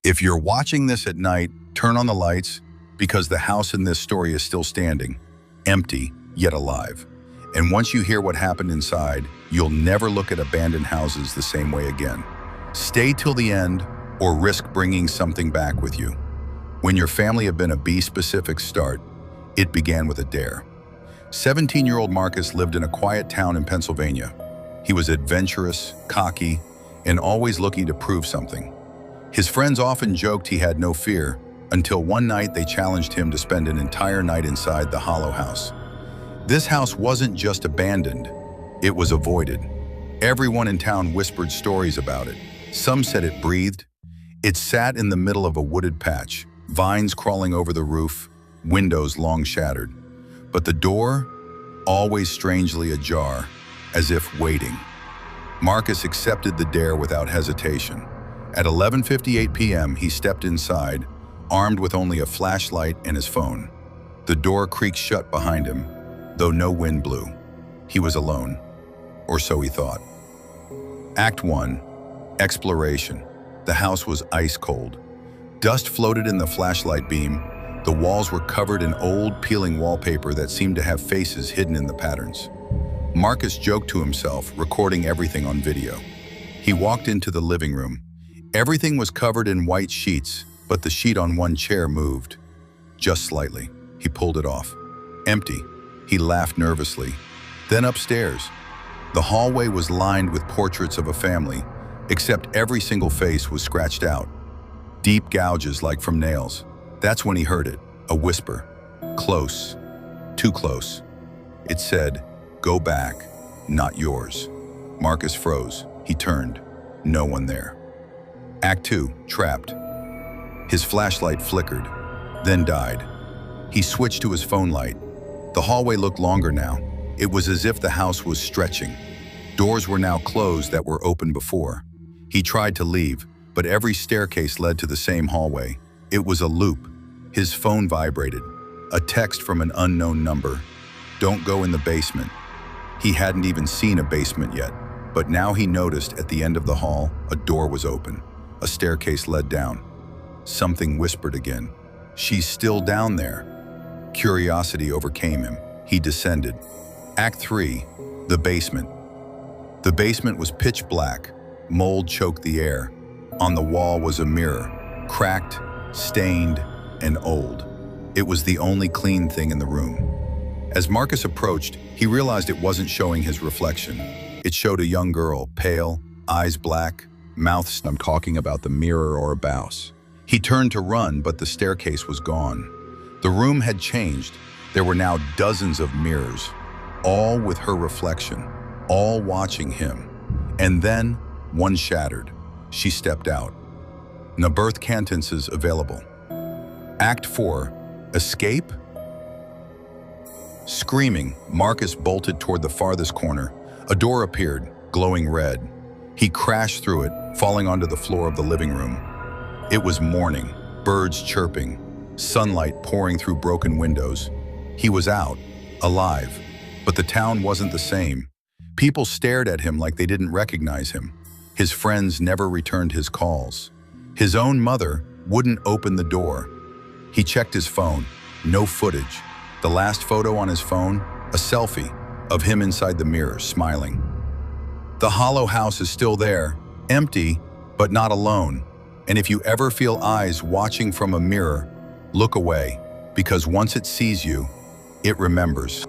If you're watching this at night, turn on the lights because the house in this story is still standing, empty, yet alive. And once you hear what happened inside, you'll never look at abandoned houses the same way again. Stay till the end or risk bringing something back with you. When your family had been a B-specific start, it began with a dare. 17-year-old Marcus lived in a quiet town in Pennsylvania. He was adventurous, cocky, and always looking to prove something. His friends often joked he had no fear, until one night they challenged him to spend an entire night inside the Hollow House. This house wasn't just abandoned, it was avoided. Everyone in town whispered stories about it. Some said it breathed. It sat in the middle of a wooded patch, vines crawling over the roof, windows long shattered. But the door, always strangely ajar, as if waiting. Marcus accepted the dare without hesitation. At 11:58 p.m., he stepped inside, armed with only a flashlight and his phone. The door creaked shut behind him, though no wind blew. He was alone, or so he thought. Act 1. Exploration. The house was ice cold. Dust floated in the flashlight beam. The walls were covered in old, peeling wallpaper that seemed to have faces hidden in the patterns. Marcus joked to himself, recording everything on video. He walked into the living room. Everything was covered in white sheets, but the sheet on one chair moved. Just slightly. He pulled it off. Empty. He laughed nervously. Then upstairs. The hallway was lined with portraits of a family, except every single face was scratched out. Deep gouges like from nails. That's when he heard it, a whisper. Close. Too close. It said, "Go back, not yours." Marcus froze. He turned. No one there. Act 2. Trapped. His flashlight flickered, then died. He switched to his phone light. The hallway looked longer now. It was as if the house was stretching. Doors were now closed that were open before. He tried to leave, but every staircase led to the same hallway. It was a loop. His phone vibrated. A text from an unknown number. "Don't go in the basement." He hadn't even seen a basement yet, but now he noticed at the end of the hall, a door was open. A staircase led down. Something whispered again. "She's still down there." Curiosity overcame him. He descended. Act 3. The basement. The basement was pitch black. Mold choked the air. On the wall was a mirror, cracked, stained, and old. It was the only clean thing in the room. As Marcus approached, he realized it wasn't showing his reflection. It showed a young girl, pale, eyes black, mouth. I'm talking about the mirror or a bouse. He turned to run, but the staircase was gone. The room had changed. There were now dozens of mirrors, all with her reflection, all watching him. And then, one shattered. She stepped out. No birth sentences available. Act 4. Escape? Screaming, Marcus bolted toward the farthest corner. A door appeared, glowing red. He crashed through it, falling onto the floor of the living room. It was morning, birds chirping, sunlight pouring through broken windows. He was out, alive, but the town wasn't the same. People stared at him like they didn't recognize him. His friends never returned his calls. His own mother wouldn't open the door. He checked his phone. No footage. The last photo on his phone, a selfie of him inside the mirror, smiling. The Hollow House is still there, empty, but not alone. And if you ever feel eyes watching from a mirror, look away, because once it sees you, it remembers.